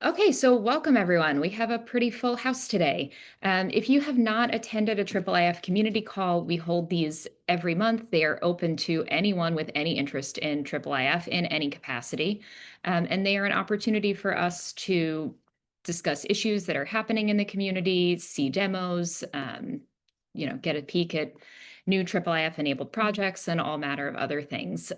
Okay, so welcome everyone. We have a pretty full house today. If you have not attended a IIIF community call, we hold these every month. They are open to anyone with any interest in IIIF in any capacity. And they are an opportunity for us to discuss issues that are happening in the community, see demos, get a peek at new IIIF enabled projects and all matter of other things.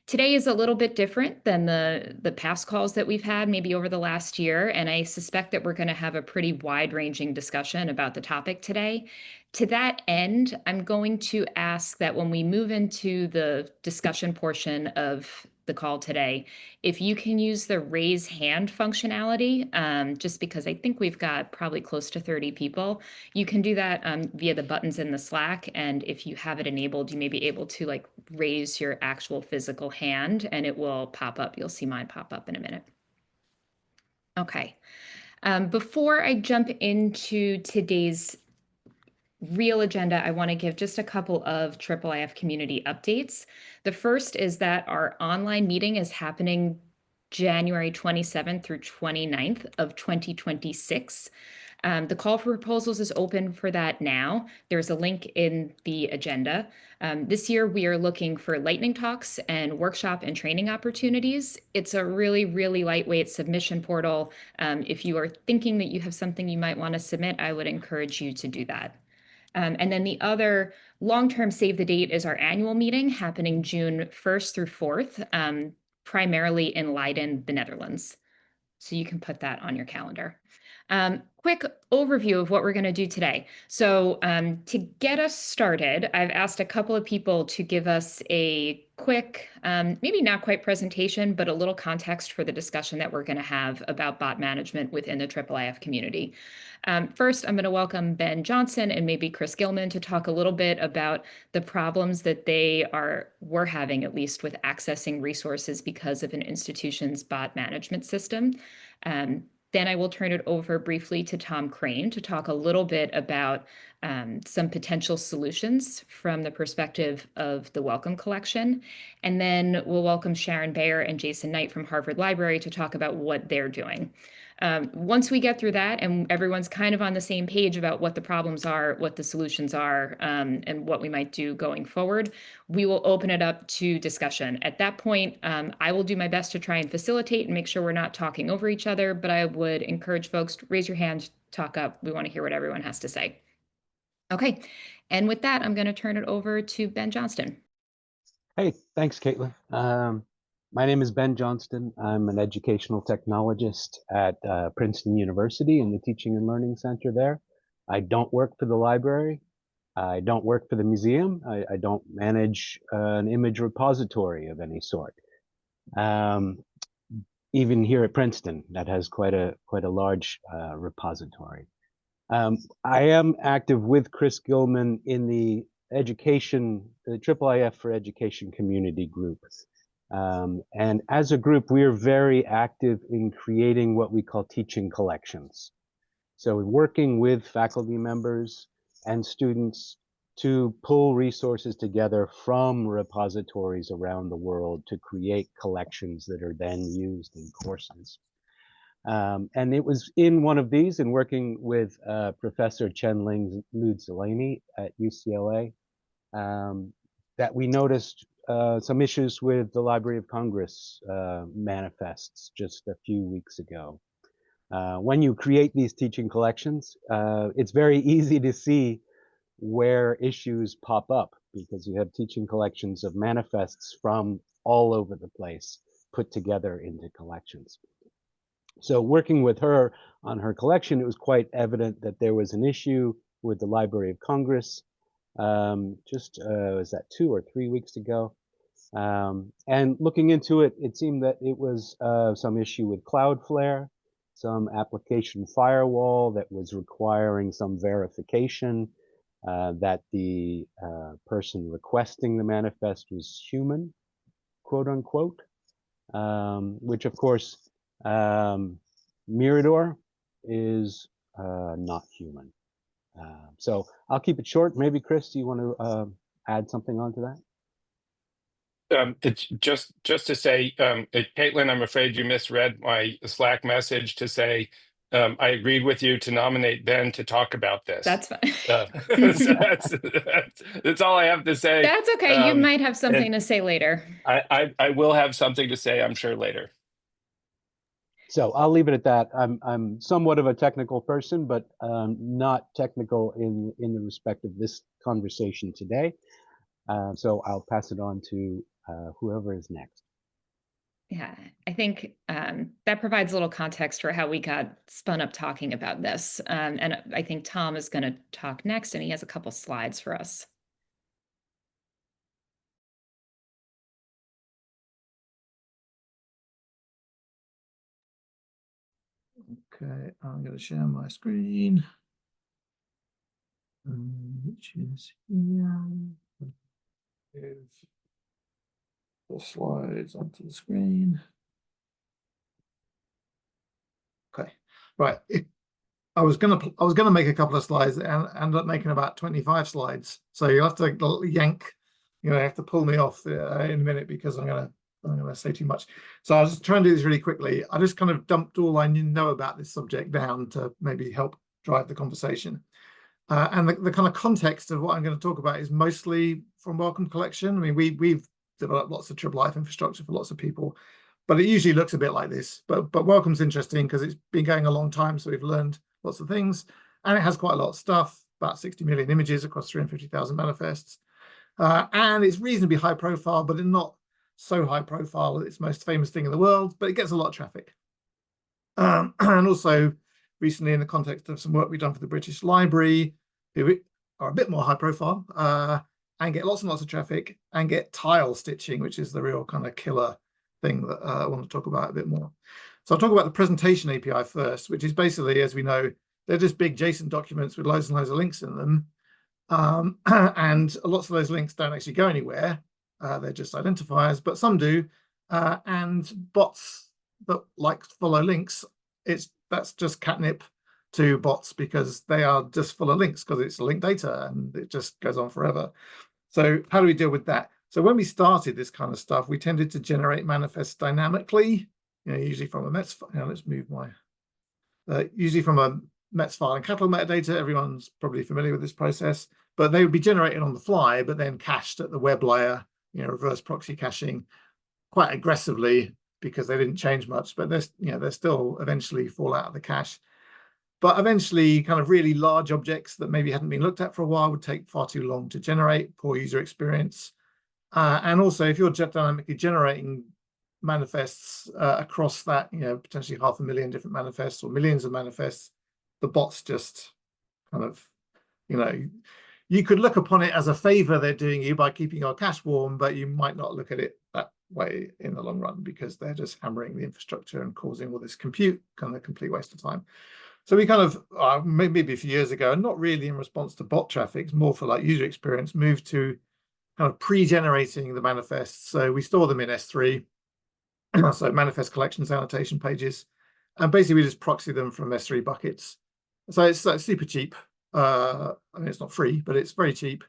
Today is a little bit different than the past calls that we've had maybe over the last year, and I suspect that we're going to have a pretty wide-ranging discussion about the topic today. To that end, I'm going to ask that when we move into the discussion portion of the call today, if you can use the raise hand functionality, just because I think we've got probably close to 30 people, you can do that via the buttons in the Slack. And if you have it enabled, you may be able to like raise your actual physical hand and it will pop up. You'll see mine pop up in a minute. Okay. Before I jump into today's real agenda, I want to give just a couple of IIIF community updates. The first is that our online meeting is happening January 27th through 29th of 2026. The call for proposals is open for that now. There's a link in the agenda. This year, we are looking for lightning talks and workshop and training opportunities. It's a really, really lightweight submission portal. If you are thinking that you have something you might want to submit, I would encourage you to do that. And then the other long-term save the date is our annual meeting happening June 1st through 4th, primarily in Leiden, the Netherlands. So you can put that on your calendar. Quick overview of what we're going to do today. So to get us started, I've asked a couple of people to give us a quick, maybe not quite presentation, but a little context for the discussion that we're going to have about bot management within the IIIF community. First, I'm going to welcome Ben Johnson and maybe Chris Gilman to talk a little bit about the problems that were having, at least with accessing resources because of an institution's bot management system. Then I will turn it over briefly to Tom Crane to talk a little bit about some potential solutions from the perspective of the Wellcome Collection. And then we'll welcome Sharon Bayer and Jason Knight from Harvard Library to talk about what they're doing. Once we get through that and everyone's kind of on the same page about what the problems are, what the solutions are, and what we might do going forward, we will open it up to discussion. At that point, I will do my best to try and facilitate and make sure we're not talking over each other, but I would encourage folks to raise your hand, talk up. We want to hear what everyone has to say. Okay, and with that, I'm going to turn it over to Ben Johnston. Hey, thanks, Caitlin. My name is Ben Johnston. I'm an educational technologist at Princeton University in the Teaching and Learning Center there. I don't work for the library. I don't work for the museum. I don't manage an image repository of any sort. Even here at Princeton, that has quite a large repository. I am active with Chris Gilman in the IIIF for Education community group. And as a group, we are very active in creating what we call teaching collections. So working with faculty members and students to pull resources together from repositories around the world to create collections that are then used in courses. And it was in one of these, and working with Professor Chen-Ling Lu-Zeleny at UCLA, that we noticed some issues with the Library of Congress manifests just a few weeks ago. When you create these teaching collections, it's very easy to see where issues pop up because you have teaching collections of manifests from all over the place put together into collections. So working with her on her collection, it was quite evident that there was an issue with the Library of Congress. Was that 2 or 3 weeks ago? And looking into it, it seemed that it was some issue with Cloudflare, some application firewall that was requiring some verification that the person requesting the manifest was human, quote unquote, which of course Mirador is not human. So I'll keep it short. Maybe Chris, do you want to add something onto that? It's just to say, Caitlin, I'm afraid you misread my Slack message to say I agreed with you to nominate Ben to talk about this. That's fine. So that's all I have to say. That's okay. You might have something And to say later. I will have something to say, I'm sure, later. So I'll leave it at that. I'm somewhat of a technical person, but not technical in the respect of this conversation today. So I'll pass it on to whoever is next. Yeah, I think that provides a little context for how we got spun up talking about this. And I think Tom is going to talk next, and he has a couple slides for us. Okay, I'm going to share my screen, which is here. Move the slides onto the screen. Okay, right. I was gonna make a couple of slides and end up making about 25 slides. So you'll have to yank, you have to pull me off in a minute because I'm gonna say too much. So I'll just try and do this really quickly. I just kind of dumped all I know about this subject down to maybe help drive the conversation. And the kind of context of what I'm going to talk about is mostly from Wellcome Collection. I mean, we've developed lots of IIIF infrastructure for lots of people, but it usually looks a bit like this. But Wellcome's interesting because it's been going a long time, so we've learned lots of things, and it has quite a lot of stuff, about 60 million images across 350,000 manifests. And it's reasonably high profile, but it's not so high profile that it's the most famous thing in the world, but it gets a lot of traffic. And also recently in the context of some work we've done for the British Library, who are a bit more high profile, and get lots and lots of traffic and get tile stitching, which is the real kind of killer thing that I want to talk about a bit more. So I'll talk about the presentation API first, which is basically, as we know, they're just big JSON documents with loads and loads of links in them. And lots of those links don't actually go anywhere. They're just identifiers, but some do. And bots that like follow links, that's just catnip to bots because they are just full of links because it's linked data and it just goes on forever. So how do we deal with that? So when we started this kind of stuff, we tended to generate manifests dynamically, usually from a METS file. Let's move my, usually from a METS file and catalog metadata. Everyone's probably familiar with this process, but they would be generated on the fly, but then cached at the web layer, reverse proxy caching quite aggressively because they didn't change much, but they're still eventually fall out of the cache. But eventually, kind of really large objects that maybe hadn't been looked at for a while would take far too long to generate, poor user experience. And also, if you're dynamically generating manifests across that, potentially 500,000 different manifests or millions of manifests, the bots just kind of, you could look upon it as a favor they're doing you by keeping your cache warm, but you might not look at it that way in the long run because they're just hammering the infrastructure and causing all this compute, kind of a complete waste of time. So we kind of, maybe a few years ago, and not really in response to bot traffic, it's more for like user experience, moved to kind of pre-generating the manifests. So we store them in S3, so manifest collections annotation pages, and basically we just proxy them from S3 buckets. So it's super cheap. I mean, it's not free, but it's very cheap.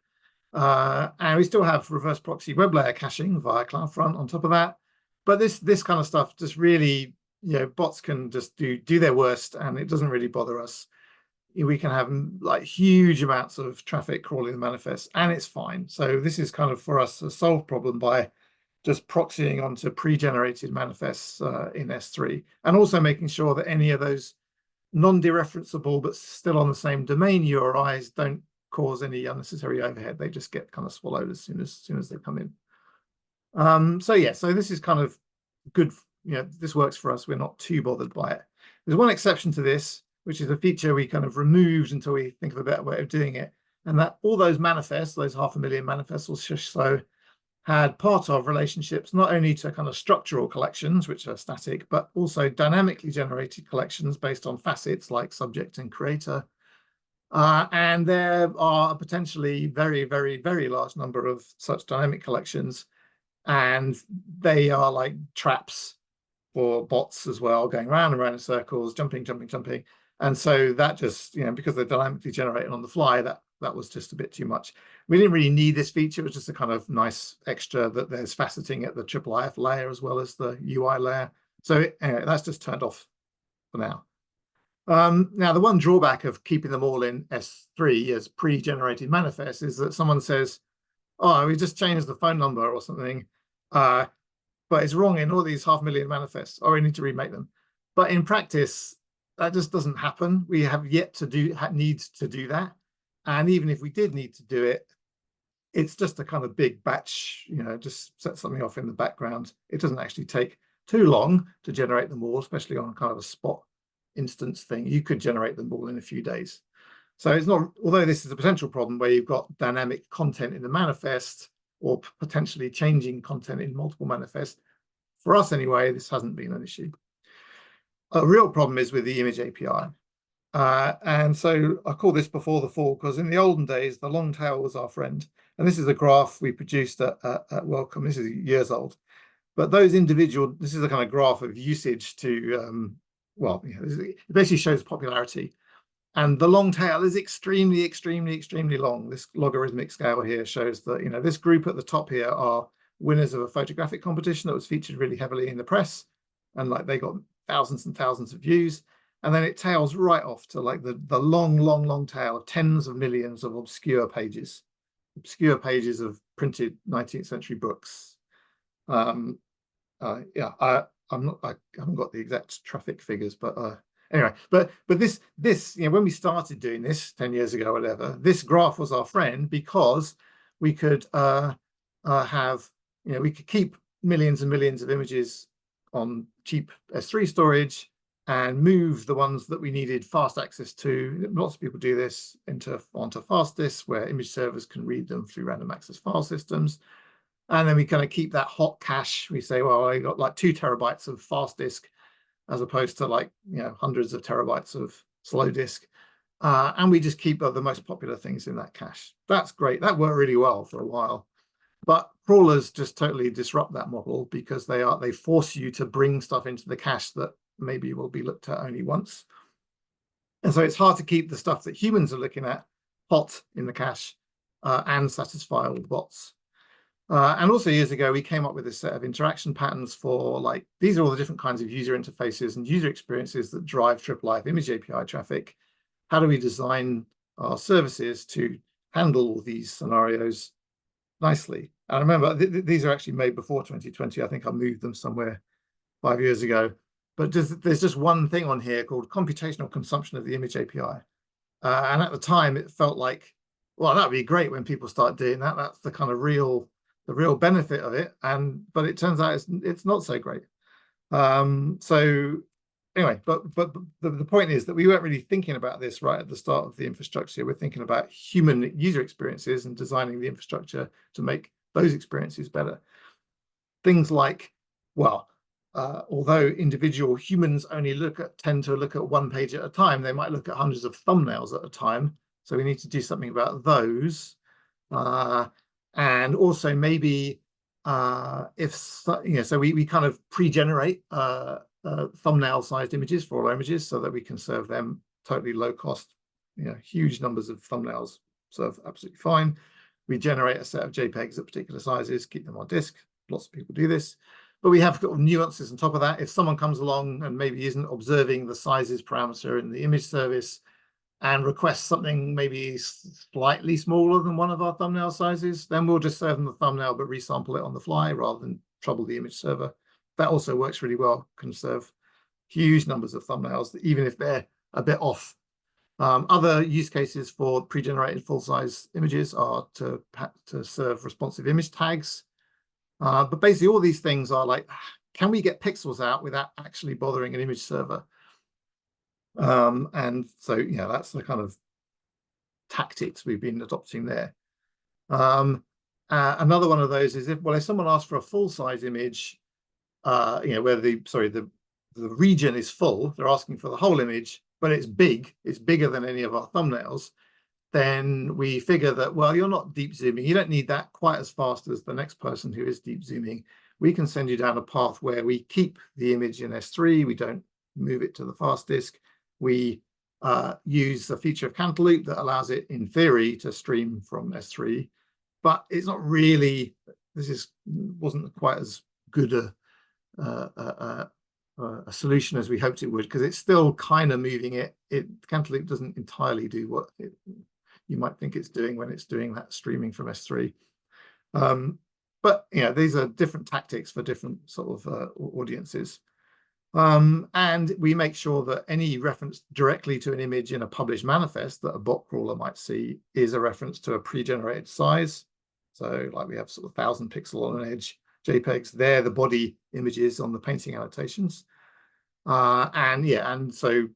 And we still have reverse proxy web layer caching via CloudFront on top of that. But this kind of stuff just really, bots can just do their worst, and it doesn't really bother us. We can have like huge amounts of traffic crawling the manifest, and it's fine. So this is kind of for us a solved problem by just proxying onto pre-generated manifests in S3, and also making sure that any of those non-dereferenceable but still on the same domain URIs don't cause any unnecessary overhead. They just get kind of swallowed as soon as they come in. So this is kind of good. This works for us. We're not too bothered by it. There's one exception to this, which is a feature we kind of removed until we think of a better way of doing it. And that all those manifests, those 500,000 manifests or so, had part of relationships not only to kind of structural collections, which are static, but also dynamically generated collections based on facets like subject and creator. And there are a potentially very, very, very large number of such dynamic collections. And they are like traps for bots as well, going round and round in circles, jumping. And so that just, because they're dynamically generated on the fly, that was just a bit too much. We didn't really need this feature. It was just a kind of nice extra that there's faceting at the IIIF layer as well as the UI layer. So anyway, that's just turned off for now. Now, the one drawback of keeping them all in S3 as pre-generated manifests is that someone says, oh, we just changed the phone number or something, but it's wrong in all these 500,000 manifests, or we need to remake them. But in practice, that just doesn't happen. We have yet to need to do that. And even if we did need to do it, it's just a kind of big batch, just set something off in the background. It doesn't actually take too long to generate them all, especially on kind of a spot instance thing. You could generate them all in a few days. So it's not, although this is a potential problem where you've got dynamic content in the manifest or potentially changing content in multiple manifests, for us anyway, this hasn't been an issue. A real problem is with the image API. And so I call this before the fall, because in the olden days, the long tail was our friend. And this is a graph we produced at Welcome. This is years old. But those individual, this is a kind of graph of usage to, it basically shows popularity. And the long tail is extremely, extremely, extremely long. This logarithmic scale here shows that, this group at the top here are winners of a photographic competition that was featured really heavily in the press. And like they got thousands and thousands of views. And then it tails right off to like the long, long, long tail of tens of millions of obscure pages of printed 19th century books. I haven't got the exact traffic figures, but anyway, but this when we started doing this 10 years ago, or whatever, this graph was our friend because we could we could keep millions and millions of images on cheap S3 storage and move the ones that we needed fast access to. Lots of people do this onto fast disks where image servers can read them through random access file systems. And then we kind of keep that hot cache. We say, well, I got like 2 terabytes of fast disk as opposed to like, hundreds of terabytes of slow disk. And we just keep the most popular things in that cache. That's great. That worked really well for a while. But crawlers just totally disrupt that model because they force you to bring stuff into the cache that maybe will be looked at only once. And so it's hard to keep the stuff that humans are looking at hot in the cache and satisfy all the bots. And also years ago, we came up with a set of interaction patterns for like, these are all the different kinds of user interfaces and user experiences that drive IIIF image API traffic. How do we design our services to handle all these scenarios nicely? And I remember these are actually made before 2020. I think I moved them somewhere 5 years ago. But there's just one thing on here called computational consumption of the image API. And at the time, it felt like, well, that would be great when people start doing that. That's the kind of real benefit of it. But it turns out it's not so great. So anyway, but the point is that we weren't really thinking about this right at the start of the infrastructure. We're thinking about human user experiences and designing the infrastructure to make those experiences better. Things like, well, although individual humans only tend to look at one page at a time, they might look at hundreds of thumbnails at a time. So we need to do something about those. And also maybe so we kind of pre-generate thumbnail-sized images for all our images so that we can serve them totally low cost. Huge numbers of thumbnails serve absolutely fine. We generate a set of JPEGs at particular sizes, keep them on disk. Lots of people do this. But we have got nuances on top of that. If someone comes along and maybe isn't observing the sizes parameter in the image service and requests something maybe slightly smaller than one of our thumbnail sizes, then we'll just serve them the thumbnail but resample it on the fly rather than trouble the image server. That also works really well. Can serve huge numbers of thumbnails, even if they're a bit off. Other use cases for pre-generated full-size images are to serve responsive image tags. But basically all these things are like, can we get pixels out without actually bothering an image server? And so, that's the kind of tactics we've been adopting there. Another one of those is if someone asks for a full-size image, where the region is full, they're asking for the whole image, but it's bigger than any of our thumbnails, then we figure that, well, you're not deep zooming. You don't need that quite as fast as the next person who is deep zooming. We can send you down a path where we keep the image in S3. We don't move it to the fast disk. We use a feature of Cantaloupe that allows it, in theory, to stream from S3. but it's not really, wasn't quite as good a solution as we hoped it would, because it's still kind of moving it. Cantaloupe doesn't entirely do what you might think it's doing when it's doing that streaming from S3. But these are different tactics for different sort of audiences. And we make sure that any reference directly to an image in a published manifest that a bot crawler might see is a reference to a pre-generated size. So like we have sort of 1,000 pixel on an edge JPEGs. They're the body images on the painting annotations. And so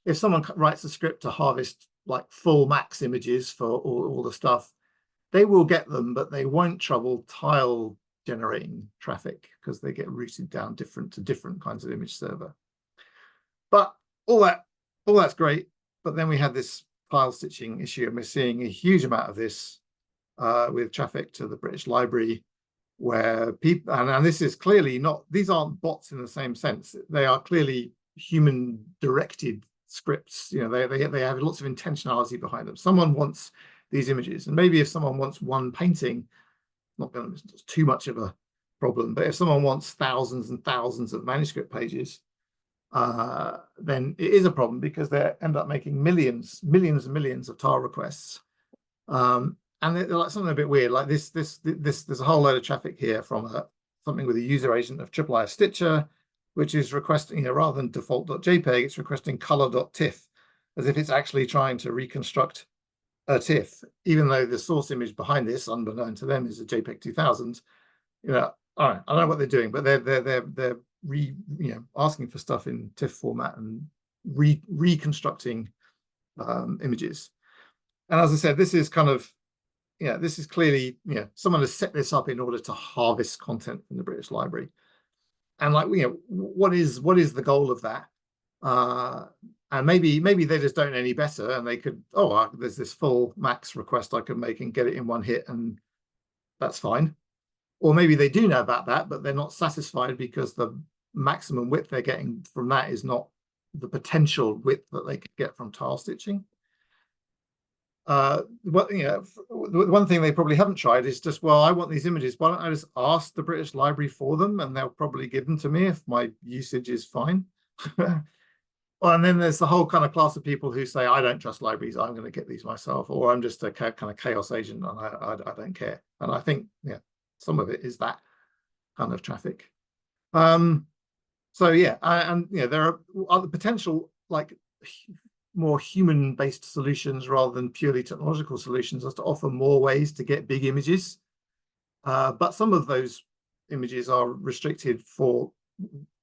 if someone writes a script to harvest like full max images for all the stuff, they will get them, but they won't trouble tile generating traffic because they get routed down to different kinds of image server. But all that's great. But then we had this tile stitching issue, and we're seeing a huge amount of this with traffic to the British Library, where people, and this is clearly not, these aren't bots in the same sense. They are clearly human directed scripts. They have lots of intentionality behind them. Someone wants these images, and maybe if someone wants one painting, not going to be too much of a problem, but if someone wants thousands and thousands of manuscript pages, then it is a problem, because they end up making millions and millions of tile requests. And they're like something a bit weird, like this. There's a whole load of traffic here from something with a user agent of IIIF Stitcher, which is requesting, rather than default.jpg, it's requesting color.tiff, as if it's actually trying to reconstruct a TIFF, even though the source image behind this, unbeknown to them, is a JPEG 2000. I don't know what they're doing, but they're asking for stuff in TIFF format and reconstructing images. And as I said, this is kind of, this is clearly, someone has set this up in order to harvest content from the British Library. And like, what is the goal of that? And maybe they just don't know any better, and they could, there's this full max request I could make and get it in one hit, and that's fine. Or maybe they do know about that, but they're not satisfied because the maximum width they're getting from that is not the potential width that they could get from tile stitching. One thing they probably haven't tried is just, well, I want these images, why don't I just ask the British Library for them, and they'll probably give them to me if my usage is fine. Well, and then there's the whole kind of class of people who say, I don't trust libraries, I'm going to get these myself, or I'm just a kind of chaos agent and I don't care. And I think, some of it is that kind of traffic. So there are other potential, like, more human-based solutions rather than purely technological solutions, as to offer more ways to get big images. But some of those images are restricted for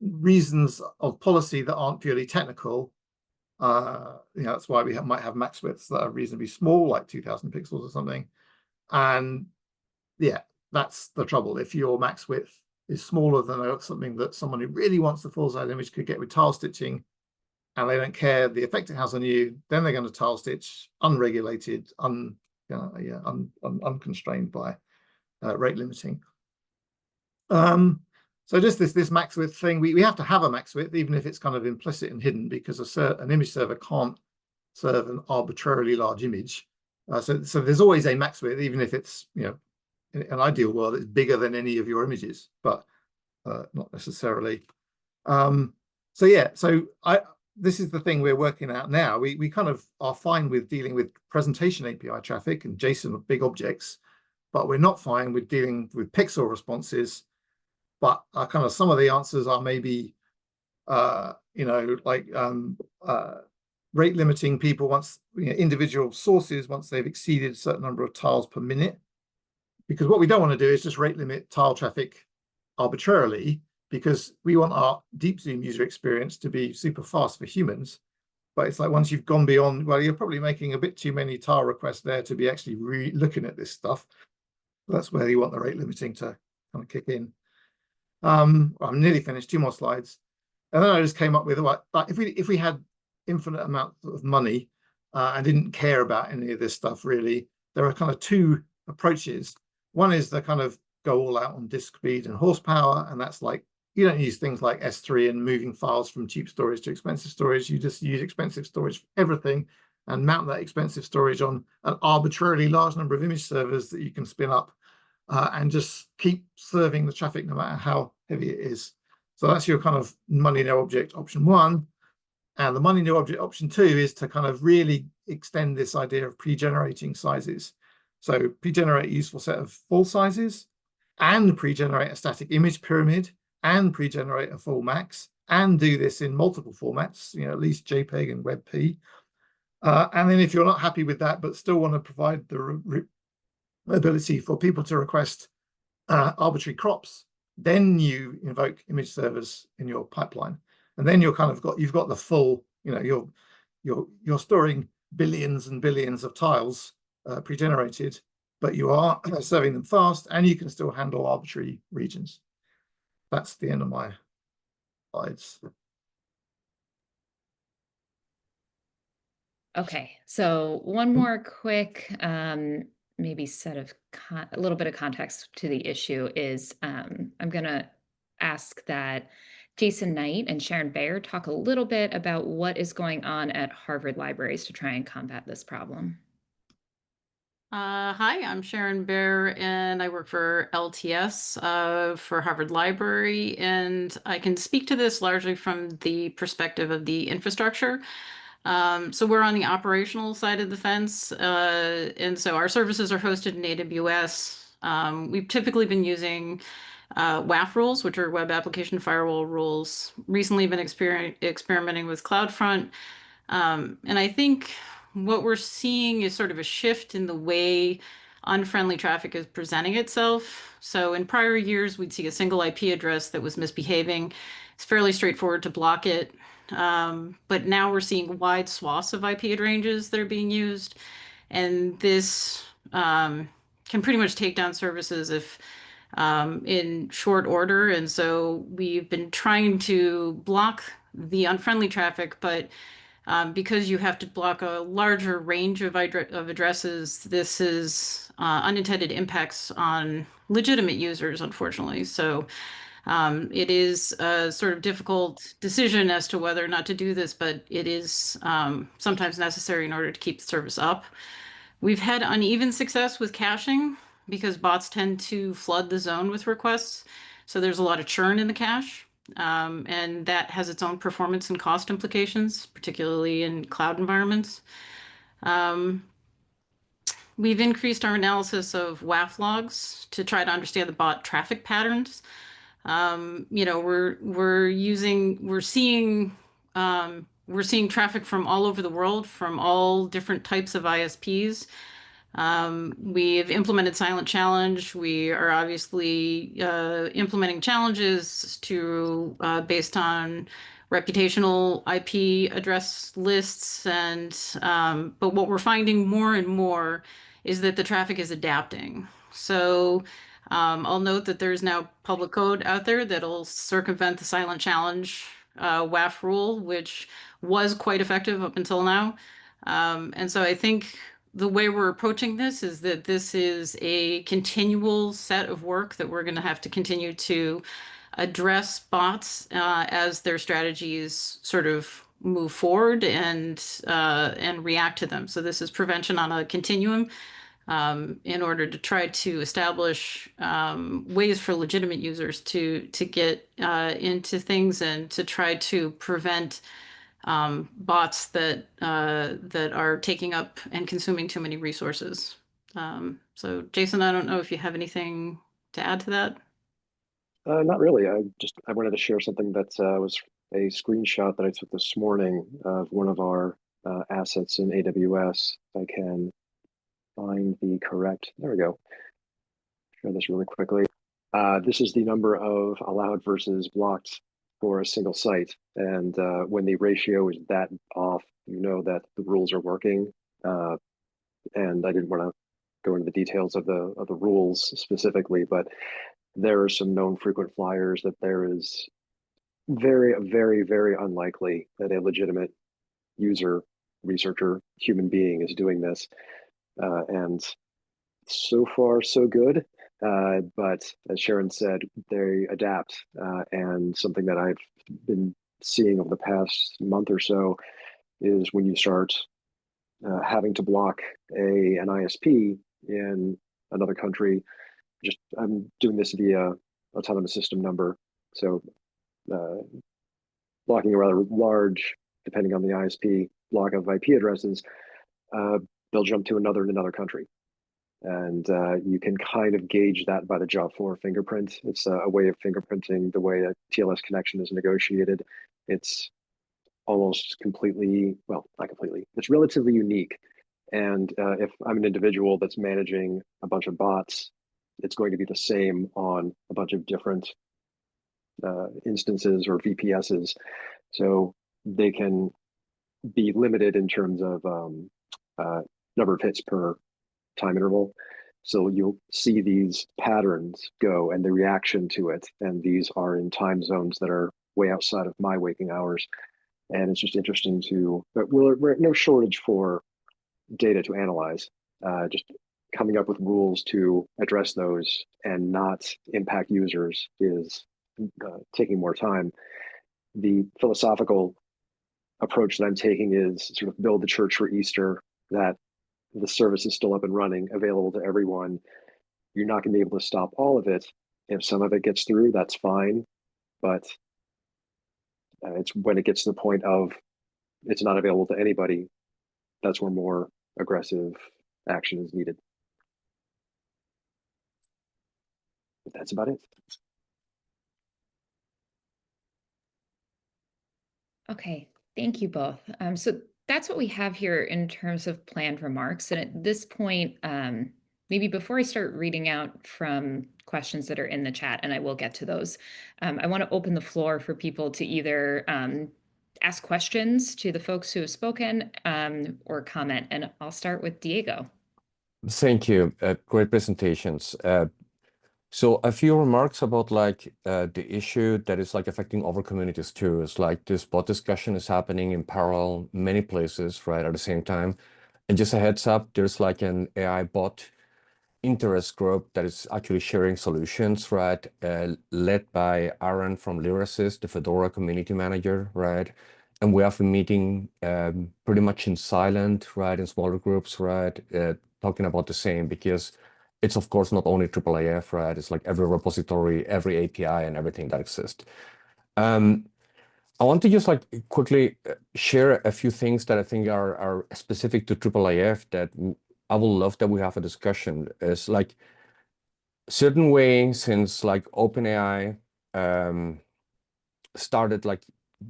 reasons of policy that aren't purely technical. That's why we might have max widths that are reasonably small, like 2,000 pixels or something. And that's the trouble. If your max width is smaller than something that someone who really wants the full-size image could get with tile stitching, and they don't care the effect it has on you, then they're going to tile stitch unregulated, unconstrained by rate limiting. So just this max width thing, we have to have a max width, even if it's kind of implicit and hidden, because an image server can't serve an arbitrarily large image. So there's always a max width, even if it's, in an ideal world, it's bigger than any of your images, but not necessarily. This is the thing we're working out now. We kind of are fine with dealing with presentation API traffic and JSON big objects, but we're not fine with dealing with pixel responses. But kind of some of the answers are maybe, rate limiting people once, individual sources once they've exceeded a certain number of tiles per minute. Because what we don't want to do is just rate limit tile traffic arbitrarily, because we want our deep zoom user experience to be super fast for humans. But it's like, once you've gone beyond, well, you're probably making a bit too many tile requests there to be actually looking at this stuff. That's where you want the rate limiting to kind of kick in. I'm nearly finished, 2 more slides. And then I just came up with, like, if we had infinite amounts of money and didn't care about any of this stuff really, there are kind of 2 approaches. One is the kind of go all out on disk speed and horsepower, and that's like, you don't use things like S3 and moving files from cheap storage to expensive storage. You just use expensive storage for everything, and mount that expensive storage on an arbitrarily large number of image servers that you can spin up, and just keep serving the traffic no matter how heavy it is. So that's your kind of money no object option one. And the money no object option two is to kind of really extend this idea of pre-generating sizes. So pre-generate a useful set of full sizes, and pre-generate a static image pyramid, and pre-generate a full max, and do this in multiple formats, at least JPEG and WebP. And then if you're not happy with that, but still want to provide the ability for people to request arbitrary crops, then you invoke image servers in your pipeline, and then you've got the full, you're storing billions and billions of tiles pre-generated, but you are serving them fast, and you can still handle arbitrary regions. That's the end of my slides. Okay, so one more quick maybe set of a little bit of context to the issue is I'm going to ask that Jason Knight and Sharon Bayer talk a little bit about what is going on at Harvard libraries to try and combat this problem. Hi, I'm Sharon Bayer, and I work for LTS for Harvard Library, and I can speak to this largely from the perspective of the infrastructure. So we're on the operational side of the fence, and so our services are hosted in AWS. We've typically been using WAF rules, which are Web Application Firewall rules. Recently been experimenting with CloudFront, and I think what we're seeing is sort of a shift in the way unfriendly traffic is presenting itself. So in prior years, we'd see a single IP address that was misbehaving. It's fairly straightforward to block it. But now we're seeing wide swaths of IP ranges that are being used. And this can pretty much take down services if in short order. And so we've been trying to block the unfriendly traffic, but because you have to block a larger range of addresses, this is unintended impacts on legitimate users, unfortunately. So it is a sort of difficult decision as to whether or not to do this, but it is sometimes necessary in order to keep the service up. We've had uneven success with caching because bots tend to flood the zone with requests. So there's a lot of churn in the cache. And that has its own performance and cost implications, particularly in cloud environments. We've increased our analysis of WAF logs to try to understand the bot traffic patterns. We're seeing traffic from all over the world, from all different types of ISPs. We've implemented Silent Challenge. We are obviously implementing challenges based on reputational IP address lists, but what we're finding more and more is that the traffic is adapting. So I'll note that there's now public code out there that'll circumvent the Silent Challenge WAF rule, which was quite effective up until now. And so I think the way we're approaching this is that this is a continual set of work that we're going to have to continue to address bots as their strategies sort of move forward and react to them. So this is prevention on a continuum in order to try to establish ways for legitimate users to get into things and to try to prevent bots that are taking up and consuming too many resources. So Jason, I don't know if you have anything to add to that. Not really. I wanted to share something that was a screenshot that I took this morning of one of our assets in AWS. I can find the correct, there we go. Share this really quickly. This is the number of allowed versus blocked for a single site. And when the ratio is that off, you know that the rules are working. And I didn't want to go into the details of the rules specifically, but there are some known frequent flyers that there is very, very, very unlikely that a legitimate user, researcher, human being is doing this. And so far, so good. But as Sharon said, they adapt. And something that I've been seeing over the past month or so is when you start having to block an ISP in another country. I'm doing this via autonomous system number. So blocking a rather large, depending on the ISP, block of IP addresses, they'll jump to another in another country. And you can kind of gauge that by the job floor fingerprint. It's a way of fingerprinting the way a TLS connection is negotiated. It's almost completely, well, not completely, it's relatively unique. And if I'm an individual that's managing a bunch of bots, it's going to be the same on a bunch of different instances or VPSs. So they can be limited in terms of number of hits per time interval. So you'll see these patterns go and the reaction to it. And these are in time zones that are way outside of my waking hours. And it's just interesting but we're at no shortage for data to analyze. Just coming up with rules to address those and not impact users is taking more time. The philosophical approach that I'm taking is sort of build the church for Easter, that the service is still up and running, available to everyone. You're not going to be able to stop all of it. If some of it gets through, that's fine. But it's when it gets to the point of it's not available to anybody, that's where more aggressive action is needed. But that's about it. Okay, thank you both. So that's what we have here in terms of planned remarks. And at this point, maybe before I start reading out from questions that are in the chat, and I will get to those, I want to open the floor for people to either ask questions to the folks who have spoken or comment. And I'll start with Diego. Thank you. Great presentations. So a few remarks about like the issue that is like affecting other communities too. Is like this bot discussion is happening in parallel many places, right, at the same time. And just a heads up, there's like an AI bot interest group that is actually sharing solutions, right, led by Aaron from Lyrasis, the Fedora community manager, right? And we have a meeting pretty much in silent, right, in smaller groups, right, talking about the same, because it's of course not only IIIF, right? It's like every repository, every API, and everything that exists. I want to just like quickly share a few things that I think are specific to IIIF that I would love that we have a discussion. Is like certain way since like OpenAI started like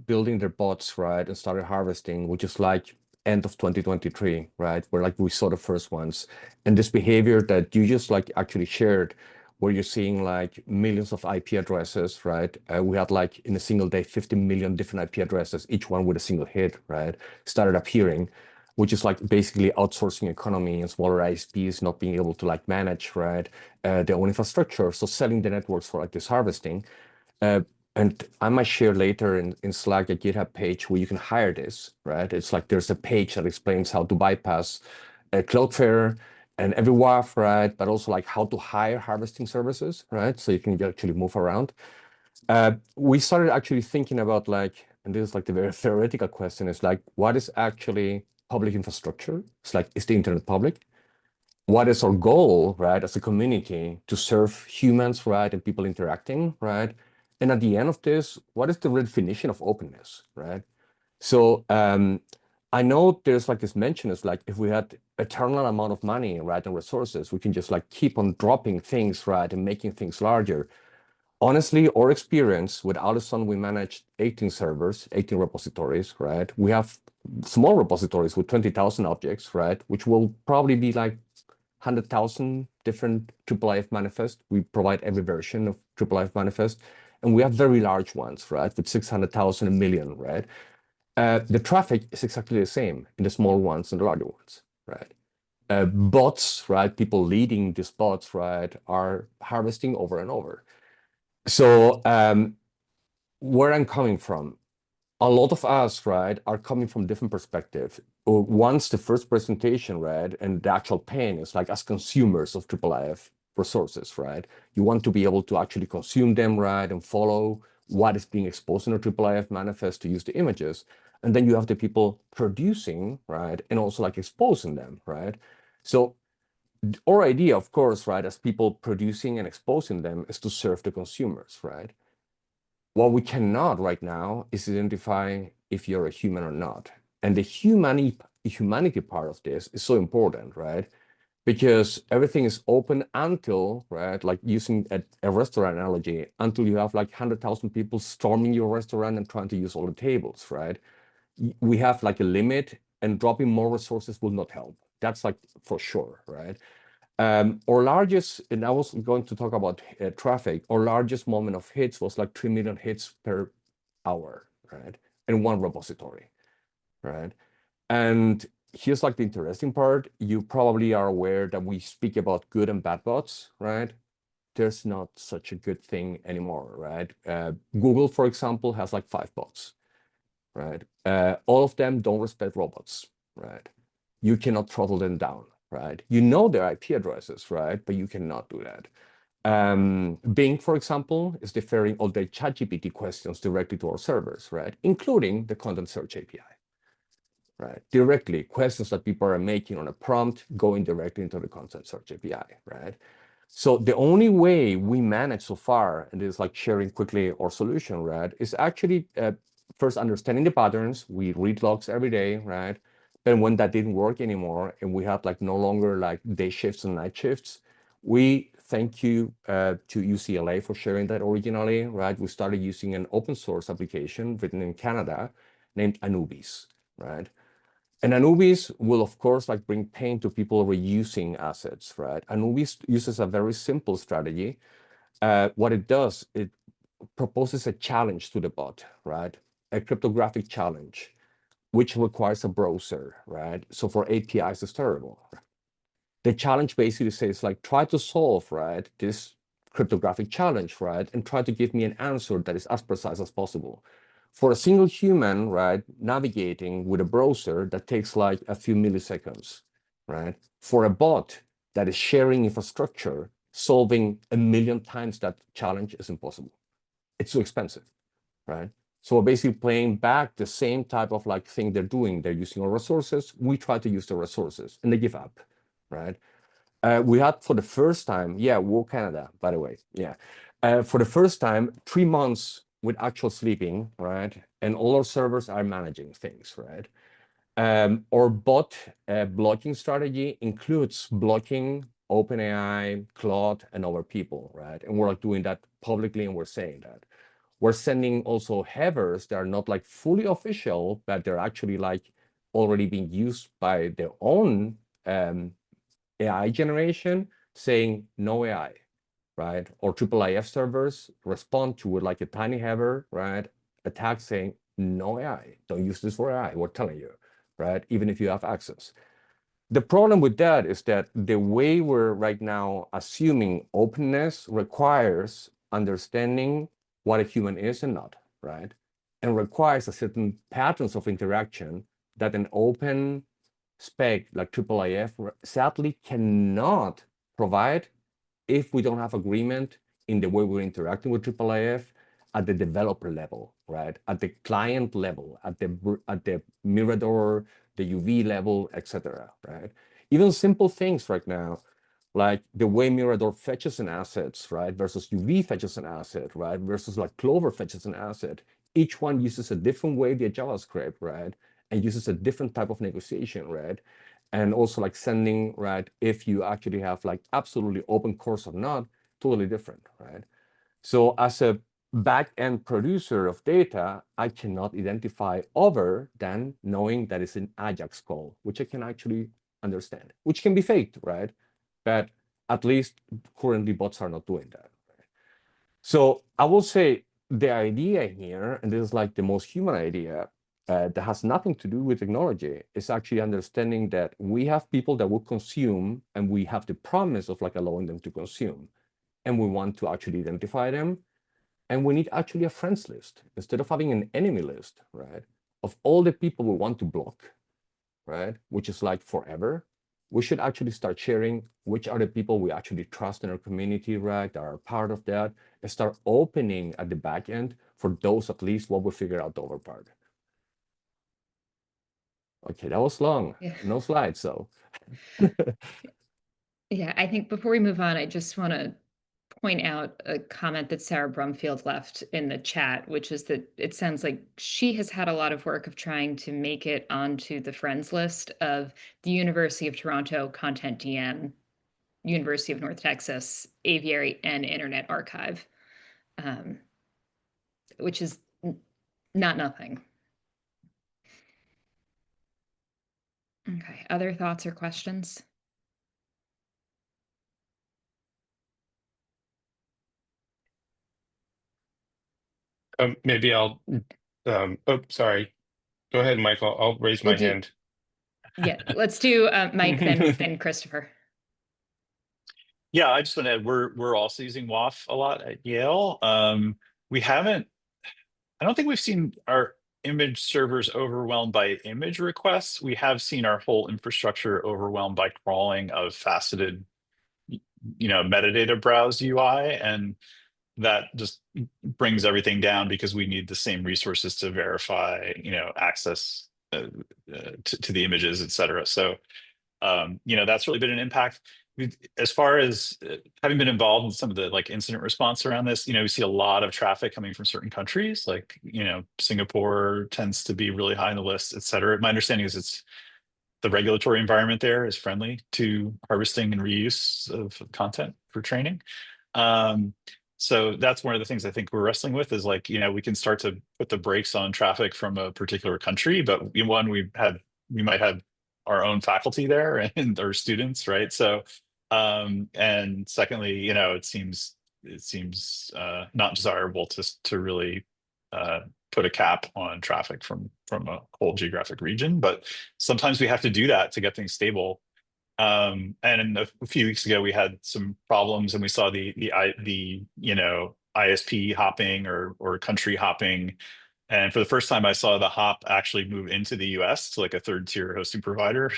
building their bots, right, and started harvesting, which is like end of 2023, right, where like we saw the first ones. And this behavior that you just like actually shared, where you're seeing like millions of IP addresses, right? We had like in a single day 50 million different IP addresses, each one with a single hit, right? Started appearing, which is like basically outsourcing economy and smaller ISPs not being able to like manage, right, their own infrastructure. So selling the networks for like this harvesting. And I might share later in Slack a GitHub page where you can hire this, right? It's like there's a page that explains how to bypass Cloudflare and every WAF, right? But also like how to hire harvesting services, right? So you can actually move around. We started actually thinking about like, and this is like the very theoretical question, is like, what is actually public infrastructure? It's like, is the internet public? What is our goal, right, as a community to serve humans, right, and people interacting, right? And at the end of this, what is the definition of openness, right? So I know there's like this mention is like if we had eternal amount of money, right, and resources, we can just like keep on dropping things, right, and making things larger. Honestly, our experience with Allison, we managed 18 servers, 18 repositories, right? We have small repositories with 20,000 objects, right, which will probably be like 100,000 different IIIF manifests. We provide every version of IIIF manifest. And we have very large ones, right, with 600,000, a million, right? The traffic is exactly the same in the small ones and the larger ones, right? Bots, right, people leading these bots, right, are harvesting over and over. So where I'm coming from, a lot of us, right, are coming from different perspectives. Once the first presentation, right, and the actual pain is like as consumers of IIIF resources, right, you want to be able to actually consume them, right, and follow what is being exposed in a IIIF manifest to use the images. And then you have the people producing, right? And also like exposing them, right? So our idea, of course, right, as people producing and exposing them is to serve the consumers, right? What we cannot right now is identify if you're a human or not. And the humanity part of this is so important, right? Because everything is open until, right, like using a restaurant analogy, until you have like 100,000 people storming your restaurant and trying to use all the tables, right? We have like a limit, and dropping more resources will not help. That's like for sure, right? Our largest, and I was going to talk about traffic, our largest moment of hits was like 3 million hits per hour, right? In one repository, right? And here's like the interesting part. You probably are aware that we speak about good and bad bots, right? There's not such a good thing anymore, right? Google, for example, has like 5 bots, right? All of them don't respect robots, right? You cannot throttle them down, right? You know their IP addresses, right? But you cannot do that. Bing, for example, is deferring all their ChatGPT questions directly to our servers, right? Including the content search API, right? Directly, questions that people are making on a prompt going directly into the content search API, right? So the only way we manage so far, and this is like sharing quickly our solution, right, is actually first understanding the patterns. We read logs every day, right? Then when that didn't work anymore, and we have like no longer like day shifts and night shifts, we thank you to UCLA for sharing that originally, right? We started using an open source application written in Canada named Anubis, right? And Anubis will, of course, like bring pain to people reusing assets, right? Anubis uses a very simple strategy. What it does, it proposes a challenge to the bot, right? A cryptographic challenge, which requires a browser, right? So for APIs, it's terrible. The challenge basically says like, try to solve, right, this cryptographic challenge, right? And try to give me an answer that is as precise as possible. For a single human, right, navigating with a browser, that takes like a few milliseconds, right? For a bot that is sharing infrastructure, solving 1,000,000 times that challenge is impossible. It's too expensive, right? So we're basically playing back the same type of like thing they're doing. They're using our resources. We try to use the resources, and they give up, right? We had for the first time, yeah, War Canada, by the way, yeah. For the first time, 3 months with actual sleeping, right? And all our servers are managing things, right? Our bot blocking strategy includes blocking OpenAI, Claude, and other people, right? And we're like doing that publicly, and we're saying that. We're sending also headers that are not like fully official, but they're actually like already being used by their own AI generation, saying no AI, right? Or IIIF servers respond to it like a tiny header, right? A tag saying no AI, don't use this for AI, we're telling you, right? Even if you have access. The problem with that is that the way we're right now assuming openness requires understanding what a human is and not, right? And requires a certain patterns of interaction that an open spec like IIIF sadly cannot provide if we don't have agreement in the way we're interacting with IIIF at the developer level, right? At the client level, at the Mirador, the UV level, etc., right? Even simple things right now, like the way Mirador fetches an asset, right, versus UV fetches an asset, right, versus like Clover fetches an asset. Each one uses a different way via JavaScript, right, and uses a different type of negotiation, right? And also like sending, right, if you actually have like absolutely open course or not, totally different, right? So as a back-end producer of data, I cannot identify other than knowing that it's an Ajax call, which I can actually understand, which can be faked, right? But at least currently bots are not doing that. Right? So I will say the idea here, and this is like the most human idea, that has nothing to do with technology, is actually understanding that we have people that will consume, and we have the promise of like allowing them to consume, and we want to actually identify them, and we need actually a friends list instead of having an enemy list, right? Of all the people we want to block, right? Which is like forever. We should actually start sharing which are the people we actually trust in our community, right? That are part of that, and start opening at the back end for those at least what we figure out the other part. Okay, that was long. Yeah. No slides, so. Yeah, I think before we move on, I just want to point out a comment that Sarah Brumfield left in the chat, which is that it sounds like she has had a lot of work of trying to make it onto the friends list of the University of Toronto Content DM, University of North Texas, Aviary, and Internet Archive, which is not nothing. Okay, other thoughts or questions? Maybe I'll, oh, sorry. Go ahead, Michael. I'll raise my hand. Yeah, let's do Mike, then Christopher. Yeah, I just want to add, we're also using WAF a lot at Yale. We haven't, I don't think we've seen our image servers overwhelmed by image requests. We have seen our whole infrastructure overwhelmed by crawling of faceted, metadata browse UI, and that just brings everything down because we need the same resources to verify, access to the images, et cetera. So, that's really been an impact. As far as having been involved in some of the incident response around this, we see a lot of traffic coming from certain countries, Singapore tends to be really high on the list, et cetera. My understanding is it's the regulatory environment there is friendly to harvesting and reuse of content for training. So that's one of the things I think we're wrestling with is we can start to put the brakes on traffic from a particular country, but one, we might have our own faculty there and our students, right? So, and secondly, it seems not desirable to really put a cap on traffic from a whole geographic region, but sometimes we have to do that to get things stable. And a few weeks ago, we had some problems, and we saw the ISP hopping or country hopping. And for the first time, I saw the hop actually move into the US to a third tier hosting provider,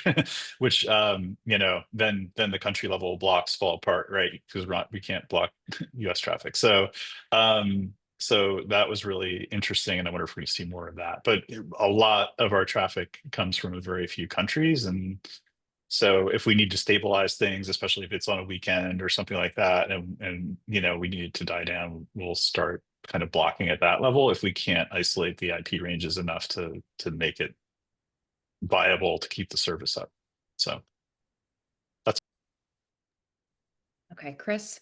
which then the country level blocks fall apart, right? Because we can't block US traffic. So so that was really interesting, and I wonder if we're going to see more of that. But a lot of our traffic comes from a very few countries, and so if we need to stabilize things, especially if it's on a weekend or something like that, and we need it to die down, we'll start kind of blocking at that level if we can't isolate the IP ranges enough to make it viable to keep the service up. So that's Okay, Chris.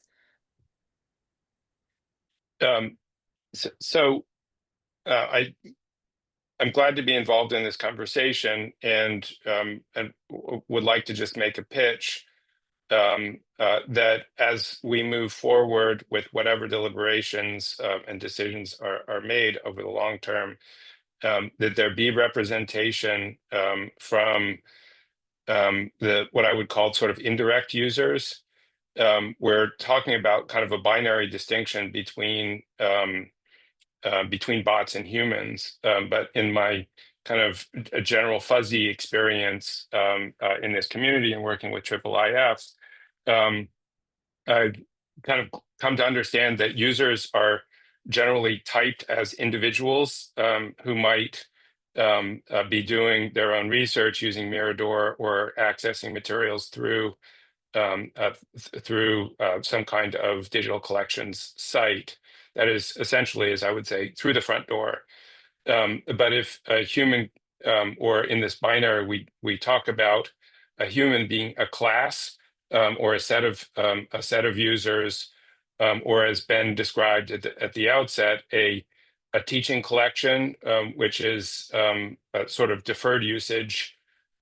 I'm glad to be involved in this conversation, and would like to just make a pitch that as we move forward with whatever deliberations and decisions are made over the long term, that there be representation from what I would call sort of indirect users. We're talking about kind of a binary distinction between bots and humans, but in my kind of a general fuzzy experience in this community and working with IIIF, I've kind of come to understand that users are generally typed as individuals who might be doing their own research using Mirador or accessing materials through some kind of digital collections site that is essentially, as I would say, through the front door. But if a human, or in this binary, we talk about a human being a class or a set of users, or as Ben described at the outset, a teaching collection, which is a sort of deferred usage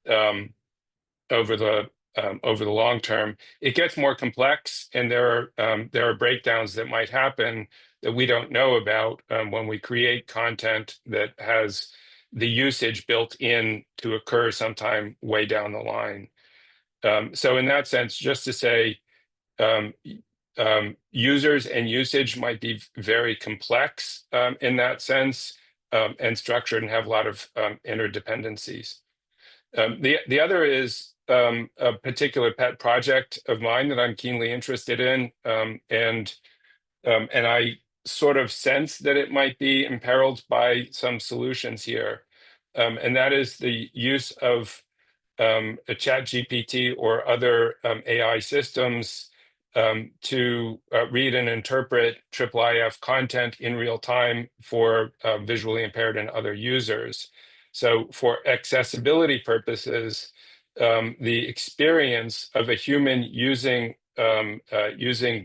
over the long term. It gets more complex, and there are breakdowns that might happen that we don't know about when we create content that has the usage built in to occur sometime way down the line. So in that sense, just to say, users and usage might be very complex in that sense, and structured and have a lot of interdependencies. The other is a particular pet project of mine that I'm keenly interested in, and I sort of sense that it might be imperiled by some solutions here. and that is the use of a chat GPT or other AI systems to read and interpret IIIF content in real time for visually impaired and other users. So for accessibility purposes, the experience of a human using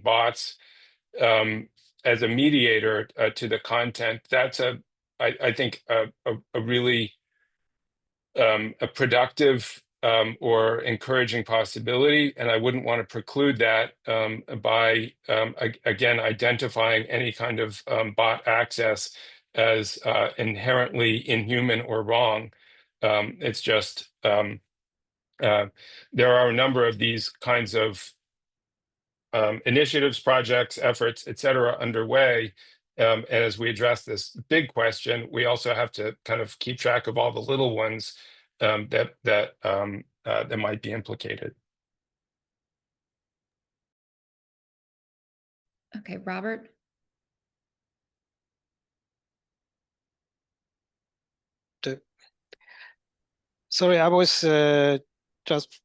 bots as a mediator to the content, that's I think a really a productive or encouraging possibility, and I wouldn't want to preclude that by again identifying any kind of bot access as inherently inhuman or wrong. It's just there are a number of these kinds of initiatives, projects, efforts, et cetera, underway. And as we address this big question, we also have to kind of keep track of all the little ones that might be implicated. Okay, Robert. Sorry, I was just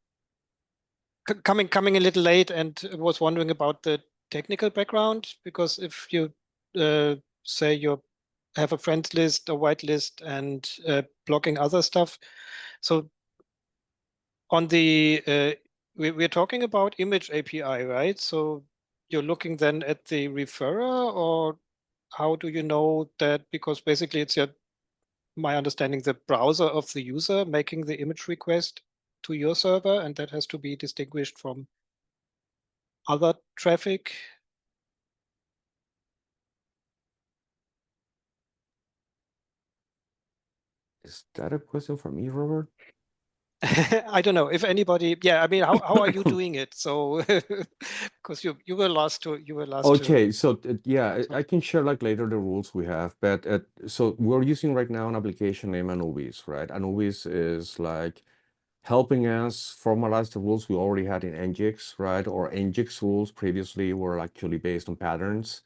coming a little late and was wondering about the technical background, because if you say you have a friends list, a whitelist, and blocking other stuff, so on the we're talking about image API, right? So you're looking then at the referrer, or how do you know that? Because basically it's my understanding, the browser of the user making the image request to your server, and that has to be distinguished from other traffic. Is that a question for me, Robert? I don't know if anybody. Yeah, I mean, how are you doing it? So, because you were last to Okay, so yeah, So- I can share like later the rules we have, but so we're using right now an application named Anubis, right? Anubis is like helping us formalize the rules we already had in Nginx, right? Or Nginx rules previously were actually based on patterns.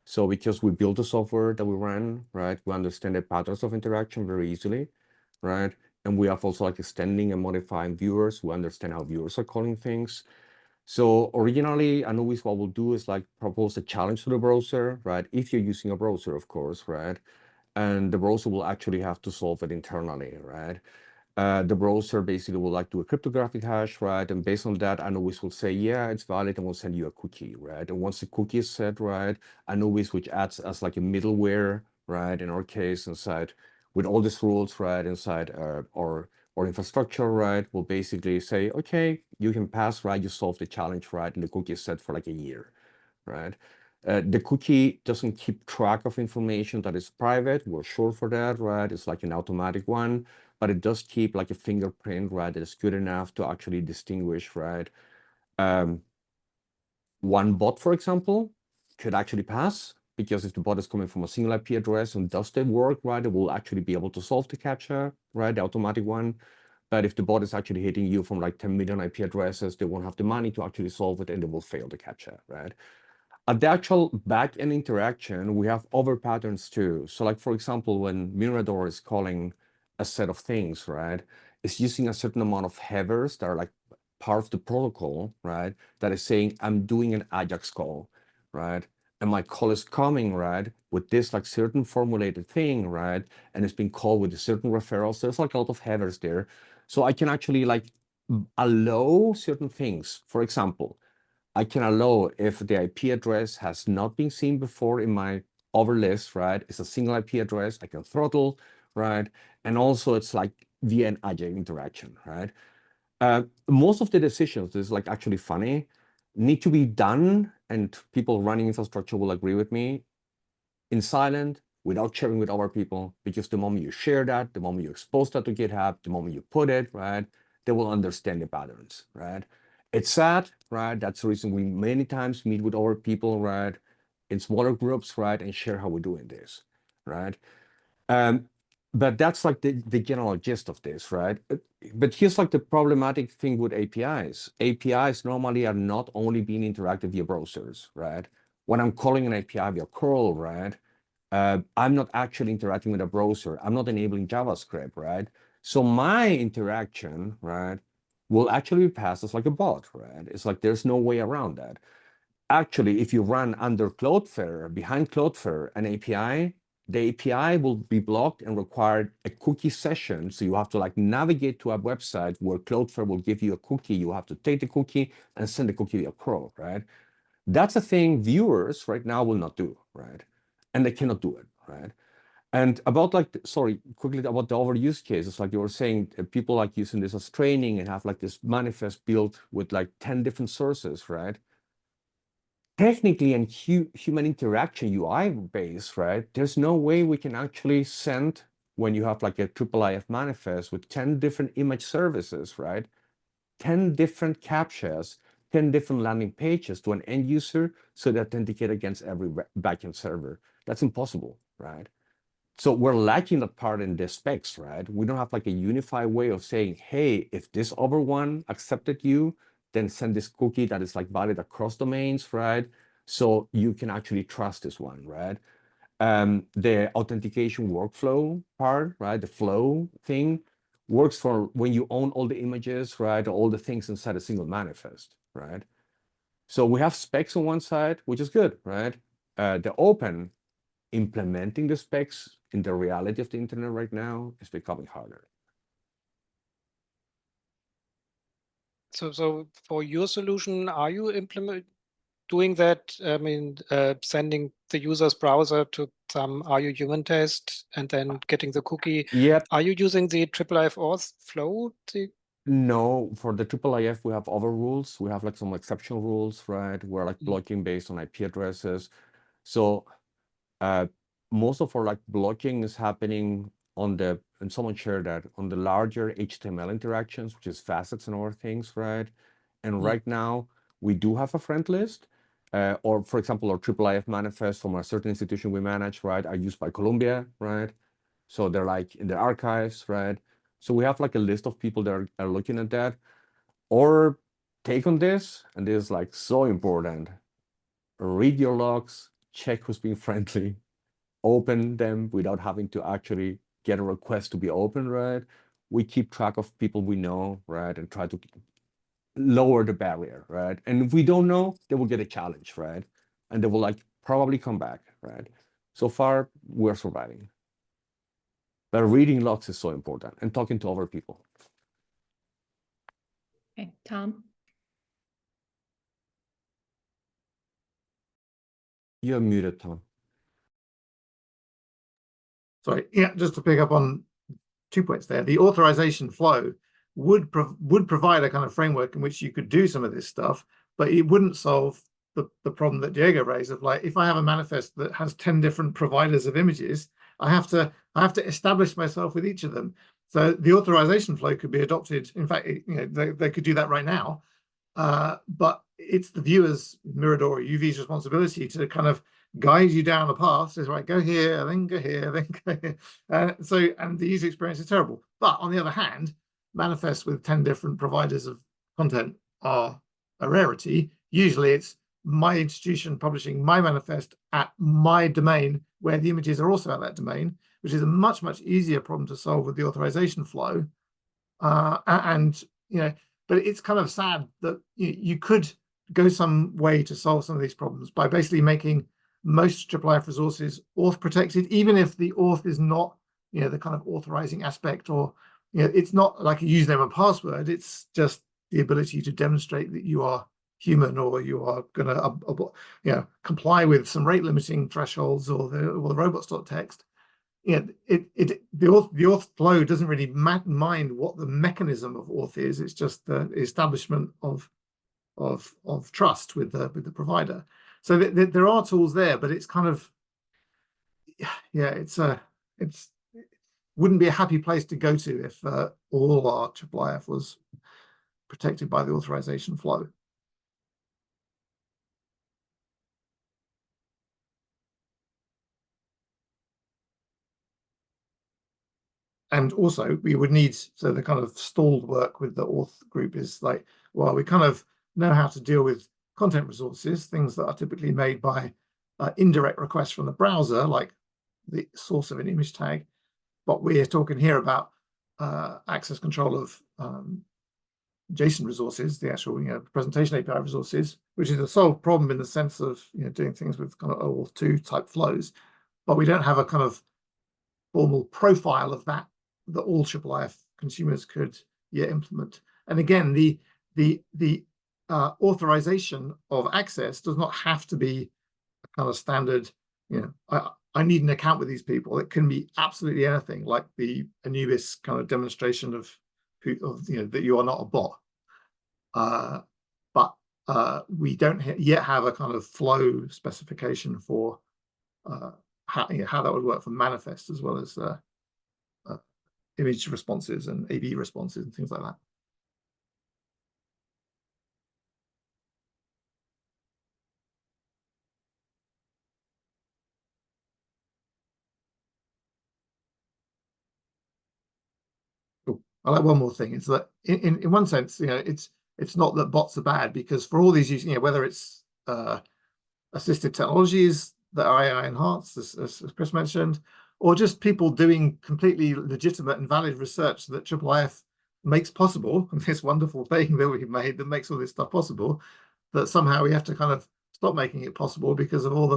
So because we built the software that we ran, right, we understand the patterns of interaction very easily, right? And we have also like extending and modifying viewers. We understand how viewers are calling things. So originally, Anubis, what we'll do is like propose a challenge to the browser, right? If you're using a browser, of course, right? And the browser will actually have to solve it internally, right? The browser basically will like do a cryptographic hash, right? And based on that, Anubis will say, yeah, it's valid, and we'll send you a cookie, right? And once the cookie is set, right, Anubis, which acts as like a middleware, right, in our case, inside with all these rules, right, inside our infrastructure, right, will basically say, okay, you can pass, right, you solve the challenge, right, and the cookie is set for like a year, right? The cookie doesn't keep track of information that is private. We're sure for that, right? It's like an automatic one, but it does keep like a fingerprint, right? That is good enough to actually distinguish, right? One bot, for example, could actually pass, because if the bot is coming from a single IP address and does the work, right, it will actually be able to solve the CAPTCHA, right? The automatic one. But if the bot is actually hitting you from like 10 million IP addresses, they won't have the money to actually solve it, and they will fail the CAPTCHA, right? At the actual back-end interaction, we have other patterns too. So like, for example, when Mirador is calling a set of things, right, it's using a certain amount of headers that are like part of the protocol, right, that is saying, I'm doing an Ajax call, right? And my call is coming, right, with this like certain formulated thing, right? And it's being called with a certain referral. So there's like a lot of headers there. So I can actually like allow certain things. For example, I can allow if the IP address has not been seen before in my other list, right? It's a single IP address, I can throttle, right? And also it's like via an AJAX interaction, right? Most of the decisions, this is like actually funny, need to be done, and people running infrastructure will agree with me, in silent, without sharing with other people, because the moment you share that, the moment you expose that to GitHub, the moment you put it, right, they will understand the patterns, right? It's sad, right? That's the reason we many times meet with other people, right, in smaller groups, right, and share how we're doing this, right? But that's like the general gist of this, right? But here's like the problematic thing with APIs. APIs normally are not only being interacted via browsers, right? When I'm calling an API via curl, right, I'm not actually interacting with a browser. I'm not enabling JavaScript, right? So my interaction, right, will actually be passed as like a bot, right? It's like there's no way around that. Actually, if you run under Cloudflare, behind Cloudflare, an API, the API will be blocked and require a cookie session. So you have to like navigate to a website where Cloudflare will give you a cookie. You have to take the cookie and send the cookie via Chrome, right? That's a thing viewers right now will not do, right? And they cannot do it, right? And about like, sorry, quickly about the overuse cases, like you were saying, people like using this as training and have like this manifest built with like 10 different sources, right? Technically, and human interaction UI based, right? There's no way we can actually send when you have like a IIIF manifest with 10 different image services, right? 10 different captchas, 10 different landing pages to an end user so they authenticate against every backend server. That's impossible, right? So we're lacking that part in the specs, right? We don't have like a unified way of saying, hey, if this other one accepted you, then send this cookie that is like valid across domains, right? So you can actually trust this one, right? The authentication workflow part, right? The flow thing works for when you own all the images, right? All the things inside a single manifest, right? So we have specs on one side, which is good, right? The open implementing the specs in the reality of the internet right now is becoming harder. So for your solution, are you doing that? I mean, sending the user's browser to some "Are you human" test and then getting the cookie. Yep. Are you using the IIIF auth flow? No, for the IIIF, we have other rules. We have like some exceptional rules, right? We're like blocking based on IP addresses. So most of our like blocking is happening on the, and someone shared that, on the larger HTML interactions, which is facets and other things, right? And right now we do have a friend list, or for example, our IIIF manifest from a certain institution we manage, right, are used by Columbia, right? So they're like in the archives, right? So we have like a list of people that are looking at that. Or take on this, and this is like so important, read your logs, check who's being friendly, open them without having to actually get a request to be open, right? We keep track of people we know, right? And try to lower the barrier, right? And if we don't know, they will get a challenge, right? And they will like probably come back, right? So far, we're surviving. But reading logs is so important, and talking to other people. Okay, Tom? You're muted, Tom. Sorry, yeah, just to pick up on 2 points there. The authorization flow would provide a kind of framework in which you could do some of this stuff, but it wouldn't solve the problem that Diego raised of like, if I have a manifest that has 10 different providers of images, I have to establish myself with each of them. So the authorization flow could be adopted. In fact, they could do that right now, but it's the viewer's, Mirador or UV's responsibility to kind of guide you down a path. Says, right, go here, then go here, then go here. And the user experience is terrible. But on the other hand, manifests with 10 different providers of content are a rarity. Usually it's my institution publishing my manifest at my domain where the images are also at that domain, which is a much, much easier problem to solve with the authorization flow. But it's kind of sad that you could go some way to solve some of these problems by basically making most IIIF resources auth protected, even if the auth is not, the kind of authorizing aspect, or, it's not like a username and password. It's just the ability to demonstrate that you are human, or you are going to, comply with some rate limiting thresholds, or the robots.txt. The auth flow doesn't really mind what the mechanism of auth is. It's just the establishment of trust with the provider. So there are tools there, but it's kind of, it wouldn't be a happy place to go to if all our IIIF was protected by the authorization flow. And also we would need, so the kind of stalled work with the auth group is like, well, we kind of know how to deal with content resources, things that are typically made by indirect requests from the browser, like the source of an image tag. But we're talking here about access control of JSON resources, the actual presentation API resources, which is a solved problem in the sense of doing things with kind of OAuth 2 type flows. But we don't have a kind of formal profile of that all IIIF consumers could implement. And again, the authorization of access does not have to be a kind of standard, I need an account with these people. It can be absolutely anything, like the Anubis kind of demonstration of that you are not a bot. But we don't yet have a kind of flow specification for how that would work for manifest as well as image responses and AV responses and things like that. Cool. I like one more thing. It's that in one sense, it's not that bots are bad, because for all these uses, whether it's assistive technologies that are AI enhanced, as Chris mentioned, or just people doing completely legitimate and valid research that IIIF makes possible, this wonderful thing that we've made that makes all this stuff possible, that somehow we have to kind of stop making it possible because of all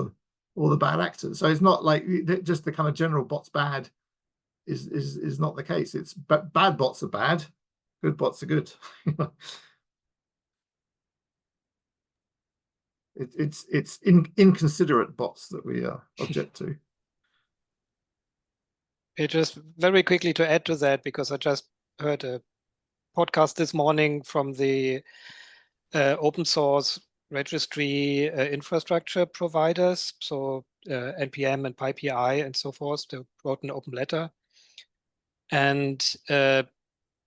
the bad actors. So it's not like just the kind of general bots bad is not the case. It's bad bots are bad, good bots are good. It's inconsiderate bots that we object to. Just very quickly to add to that, because I just heard a podcast this morning from the open source registry infrastructure providers, so NPM and PyPI and so forth. They wrote an open letter, and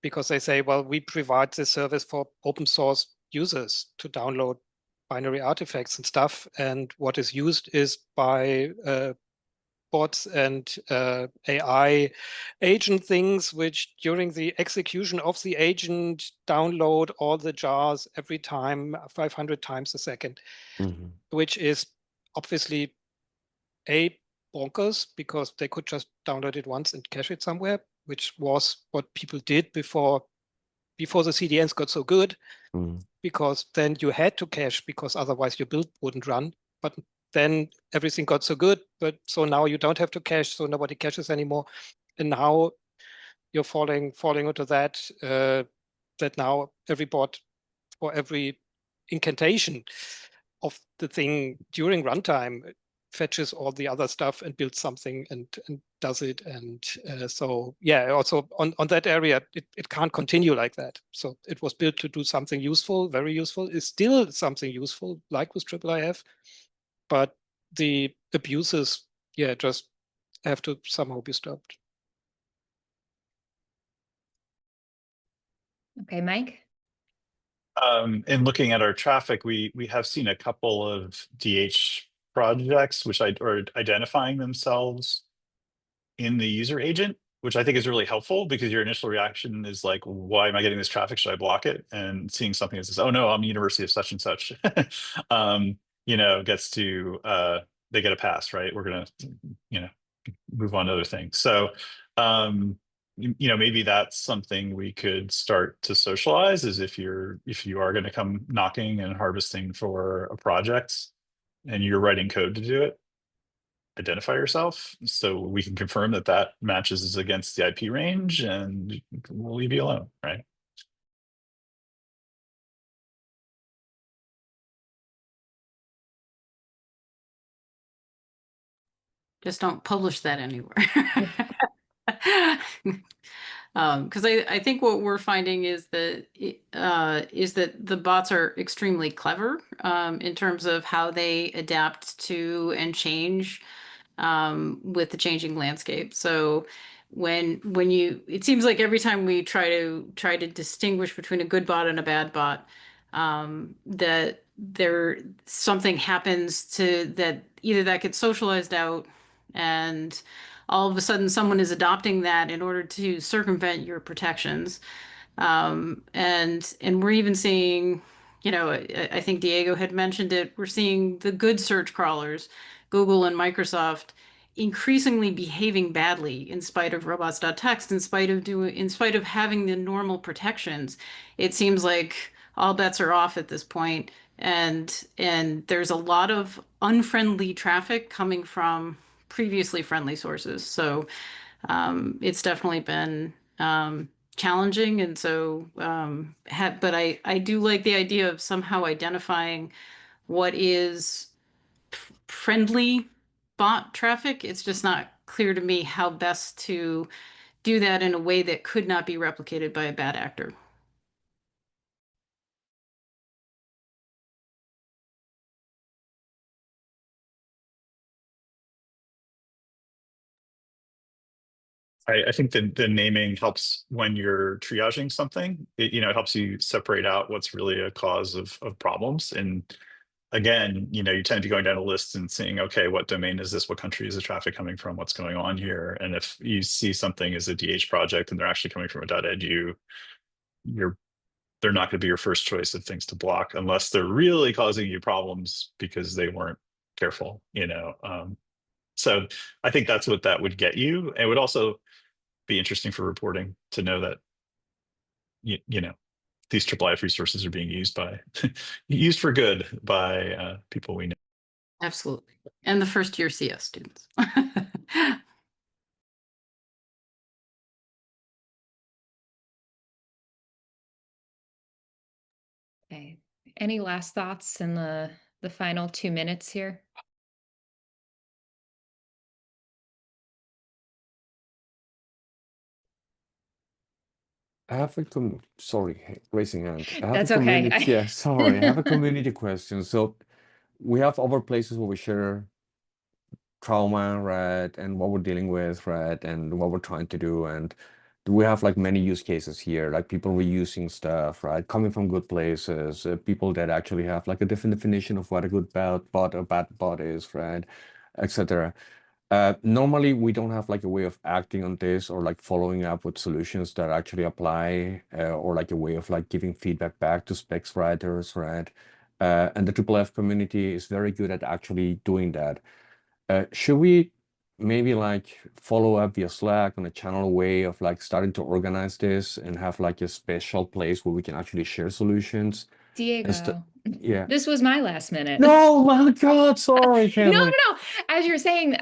because they say, well, we provide this service for open source users to download binary artifacts and stuff, and what is used is by bots and AI agent things, which during the execution of the agent download all the jars every time 500 times a second, which is obviously bonkers, because they could just download it once and cache it somewhere, which was what people did before the CDNs got so good, because then you had to cache, because otherwise your build wouldn't run. But then everything got so good, but so now you don't have to cache, so nobody caches anymore. And now you're falling into that that now every bot, for every incantation of the thing during runtime, fetches all the other stuff and builds something and does it. And so yeah, also on that area, it can't continue like that. So it was built to do something useful, very useful. It's still something useful, like with IIIF, but the abuses, just have to somehow be stopped. Okay, Mike? In looking at our traffic, we have seen a couple of DH projects which are identifying themselves in the user agent, which I think is really helpful, because your initial reaction is like, why am I getting this traffic? Should I block it? And seeing something that says, oh no, I'm University of such and such, gets to, they get a pass, right? We're gonna, move on to other things. So, maybe that's something we could start to socialize, is if you are going to come knocking and harvesting for a project and you're writing code to do it, identify yourself so we can confirm that matches against the IP range, and we'll leave you alone, right? Just don't publish that anywhere. Because I think what we're finding is that the bots are extremely clever in terms of how they adapt to and change with the changing landscape. So when it seems like every time we try to distinguish between a good bot and a bad bot, that something happens to that, either that gets socialized out, and all of a sudden someone is adopting that in order to circumvent your protections. And we're even seeing, I think Diego had mentioned it, we're seeing the good search crawlers, Google and Microsoft, increasingly behaving badly in spite of robots.txt, in spite of having the normal protections. It seems like all bets are off at this point, and there's a lot of unfriendly traffic coming from previously friendly sources. So it's definitely been challenging, and so but I do like the idea of somehow identifying what is friendly bot traffic. It's just not clear to me how best to do that in a way that could not be replicated by a bad actor. I think the naming helps when you're triaging something. It helps you separate out what's really a cause of problems. And again, you tend to be going down a list and seeing, okay, what domain is this? What country is the traffic coming from? What's going on here? And if you see something as a DH project and they're actually coming from a .edu, they're not going to be your first choice of things to block unless they're really causing you problems because they weren't careful. So I think that's what that would get you. It would also be interesting for reporting to know that these IIIF resources are being used for good by people we know. Absolutely. And the first year CS students. Okay. Any last thoughts in the final 2 minutes here? I have sorry, raising hand. I have That's a okay. community, yeah, sorry, I have a community question. So we have other places where we share trauma, right, and what we're dealing with, right, and what we're trying to do, and we have like many use cases here, like people reusing stuff, right, coming from good places, people that actually have like a different definition of what a good bot or bad bot is, right, etc. Normally, we don't have like a way of acting on this or like following up with solutions that actually apply or like a way of like giving feedback back to specs writers, right? And the IIIF community is very good at actually doing that. Should we maybe like follow up via Slack on a channel way of like starting to organize this and have like a special place where we can actually share solutions? Diego, Yeah. this was my last minute. No, my God, sorry, No, Kelly. no. As you're saying,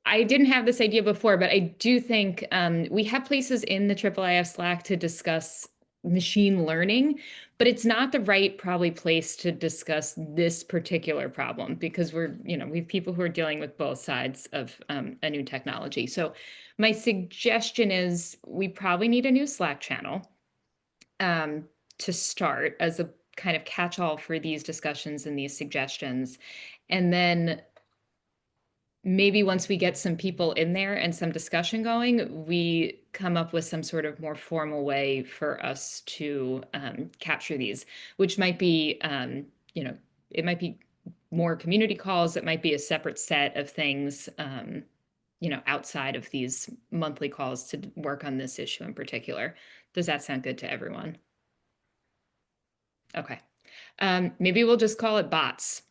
I didn't have this idea before, but I do think we have places in the IIIF Slack to discuss machine learning, but it's not the right probably place to discuss this particular problem because we have people who are dealing with both sides of a new technology. So my suggestion is we probably need a new Slack channel to start as a kind of catch-all for these discussions and these suggestions. And then maybe once we get some people in there and some discussion going, we come up with some sort of more formal way for us to capture these, which might be, it might be more community calls. It might be a separate set of things, outside of these monthly calls to work on this issue in particular. Does that sound good to everyone? Okay. Maybe we'll just call it bots.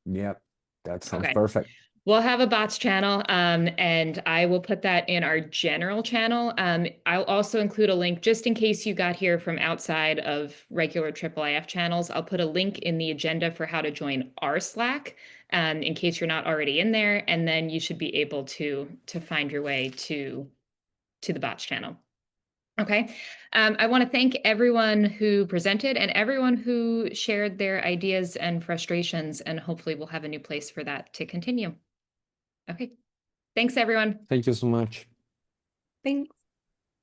Yep, that sounds Okay. perfect. We'll have a bots channel, and I will put that in our general channel. I'll also include a link just in case you got here from outside of regular IIIF channels. I'll put a link in the agenda for how to join our Slack, in case you're not already in there, and then you should be able to find your way to the bots channel. Okay. I want to thank everyone who presented and everyone who shared their ideas and frustrations, and hopefully we'll have a new place for that to continue. Okay. Thanks, everyone. Thank you so much. Thanks.